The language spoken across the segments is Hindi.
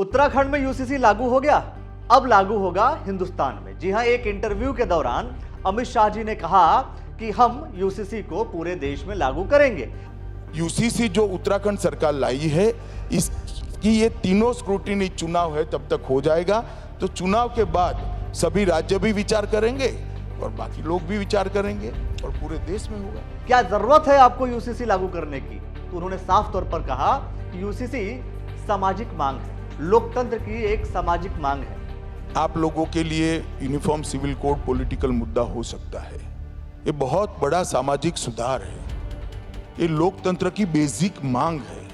उत्तराखंड में यूसीसी लागू हो गया, अब लागू होगा हिंदुस्तान में। जी हां, एक इंटरव्यू के दौरान अमित शाह जी ने कहा कि हम यूसीसी को पूरे देश में लागू करेंगे। यूसीसी जो उत्तराखंड सरकार लाई है, इसकी ये तीनों स्क्रूटिनी चुनाव है तब तक हो जाएगा। तो चुनाव के बाद सभी राज्य भी विचार करेंगे और बाकी लोग भी विचार करेंगे और पूरे देश में होगा। क्या जरूरत है आपको यूसीसी लागू करने की? तो उन्होंने साफ तौर पर कहा कि यूसीसी सामाजिक मांग है, लोकतंत्र की एक सामाजिक मांग है। आप लोगों के लिए यूनिफॉर्म सिविल कोड पॉलिटिकल मुद्दा हो सकता है, ये बहुत बड़ा सामाजिक सुधार है। ये लोकतंत्र की बेसिक मांग है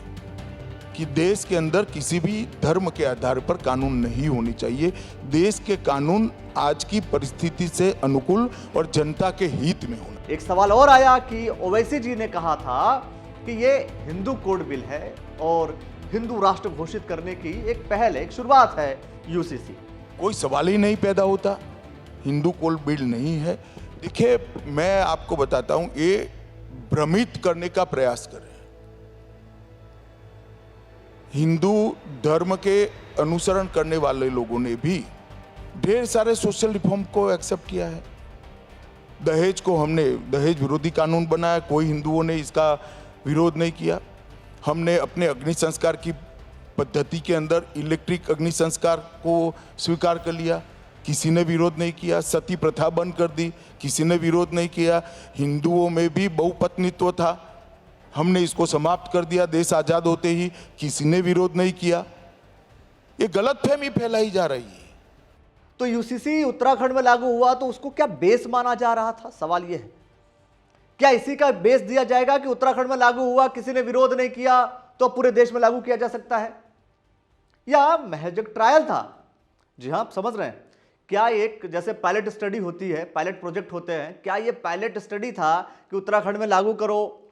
कि देश के अंदर किसी भी धर्म के आधार पर कानून नहीं होनी चाहिए। देश के कानून आज की परिस्थिति से अनुकूल और जनता के हित में होना। एक सवाल और आया कि ओवैसी जी ने कहा था कि ये हिंदू कोड बिल है और हिंदू राष्ट्र घोषित करने की एक पहल है, एक शुरुआत है यूसीसी। कोई सवाल ही नहीं पैदा होता, हिंदू कोड बिल नहीं है। देखिए, मैं आपको बताता हूं, ये भ्रमित करने का प्रयास कर रहे हैं। हिंदू धर्म के अनुसरण करने वाले लोगों ने भी ढेर सारे सोशल रिफॉर्म को एक्सेप्ट किया है। दहेज को हमने दहेज विरोधी कानून बनाया, कोई हिंदुओं ने इसका विरोध नहीं किया। हमने अपने अग्नि संस्कार की पद्धति के अंदर इलेक्ट्रिक अग्नि संस्कार को स्वीकार कर लिया, किसी ने विरोध नहीं किया। सती प्रथा बंद कर दी, किसी ने विरोध नहीं किया। हिंदुओं में भी बहुपत्नीत्व था, हमने इसको समाप्त कर दिया देश आजाद होते ही, किसी ने विरोध नहीं किया। ये गलतफहमी फैलाई जा रही है। तो यूसीसी उत्तराखंड में लागू हुआ तो उसको क्या बेस माना जा रहा था? सवाल यह है, क्या इसी का बेस दिया जाएगा कि उत्तराखंड में लागू हुआ, किसी ने विरोध नहीं किया तो पूरे देश में लागू किया जा सकता है? या महज एक ट्रायल था? जी हां, आप समझ रहे हैं। क्या एक जैसे पायलट स्टडी होती है, पायलट प्रोजेक्ट होते हैं, क्या ये पायलट स्टडी था कि उत्तराखंड में लागू करो,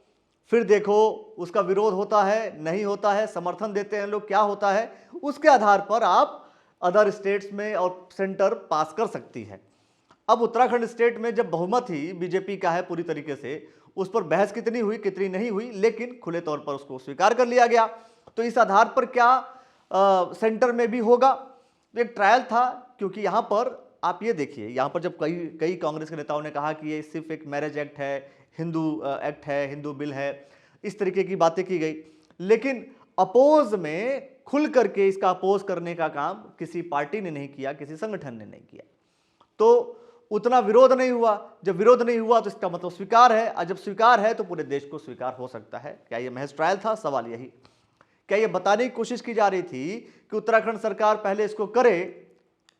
फिर देखो उसका विरोध होता है, नहीं होता है, समर्थन देते हैं लोग, क्या होता है, उसके आधार पर आप अदर स्टेट्स में और सेंटर पास कर सकती है। अब उत्तराखंड स्टेट में जब बहुमत ही बीजेपी का है पूरी तरीके से, उस पर बहस कितनी हुई कितनी नहीं हुई, लेकिन खुले तौर पर उसको स्वीकार कर लिया गया। तो इस आधार पर क्या सेंटर में भी होगा? एक ट्रायल था, क्योंकि यहां पर आप ये देखिए, यहां पर जब कई कांग्रेस के नेताओं ने कहा कि ये सिर्फ एक मैरिज एक्ट है, हिंदू एक्ट है, हिंदू बिल है, इस तरीके की बातें की गई, लेकिन अपोज में खुल करके इसका अपोज करने का काम किसी पार्टी ने नहीं किया, किसी संगठन ने नहीं किया। तो उतना विरोध नहीं हुआ। जब विरोध नहीं हुआ तो इसका मतलब स्वीकार है, और जब स्वीकार है तो पूरे देश को स्वीकार हो सकता है। क्या यह महज ट्रायल था? सवाल यही। क्या यह बताने की कोशिश की जा रही थी कि उत्तराखंड सरकार पहले इसको करे,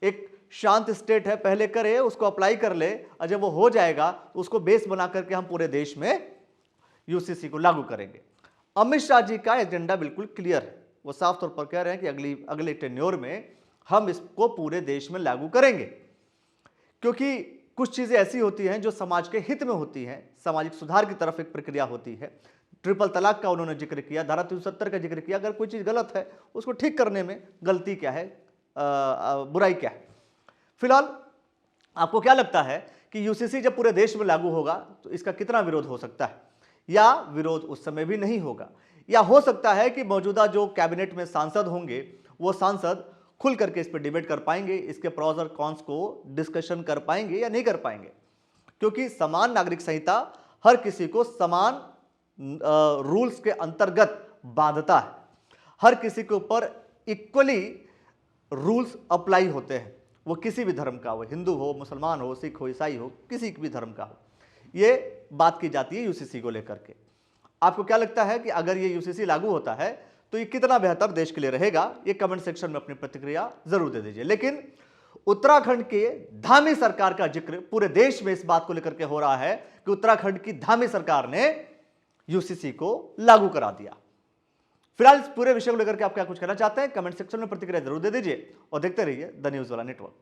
एक शांत स्टेट है, पहले करे, उसको अप्लाई कर ले, और जब वो हो जाएगा तो उसको बेस बना करके हम पूरे देश में यूसीसी को लागू करेंगे? अमित शाह जी का एजेंडा बिल्कुल क्लियर है। वो साफ तौर पर कह रहे हैं कि अगले टेन्योर में हम इसको पूरे देश में लागू करेंगे, क्योंकि कुछ चीजें ऐसी होती हैं जो समाज के हित में होती हैं, सामाजिक सुधार की तरफ एक प्रक्रिया होती है। ट्रिपल तलाक का उन्होंने जिक्र किया, धारा 370 का जिक्र किया। अगर कोई चीज गलत है उसको ठीक करने में गलती क्या है, बुराई क्या है? फिलहाल आपको क्या लगता है कि यूसीसी जब पूरे देश में लागू होगा तो इसका कितना विरोध हो सकता है, या विरोध उस समय भी नहीं होगा? या हो सकता है कि मौजूदा जो कैबिनेट में सांसद होंगे वो सांसद खुल करके इस पर डिबेट कर पाएंगे, इसके प्रोज और कॉन्स को डिस्कशन कर पाएंगे या नहीं कर पाएंगे? क्योंकि समान नागरिक संहिता हर किसी को समान रूल्स के अंतर्गत बांधता है, हर किसी के ऊपर इक्वली रूल्स अप्लाई होते हैं, वो किसी भी धर्म का हो, हिंदू हो, मुसलमान हो, सिख हो, ईसाई हो, किसी भी धर्म का हो। ये बात की जाती है यूसीसी को लेकर के। आपको क्या लगता है कि अगर ये यूसीसी लागू होता है तो ये कितना बेहतर देश के लिए रहेगा? ये कमेंट सेक्शन में अपनी प्रतिक्रिया जरूर दे दीजिए। लेकिन उत्तराखंड के धामी सरकार का जिक्र पूरे देश में इस बात को लेकर के हो रहा है कि उत्तराखंड की धामी सरकार ने यूसीसी को लागू करा दिया। फिलहाल इस पूरे विषय को लेकर के आप क्या कुछ कहना चाहते हैं? कमेंट सेक्शन में प्रतिक्रिया जरूर दे दीजिए और देखते रहिए द न्यूज़ वाला नेटवर्क।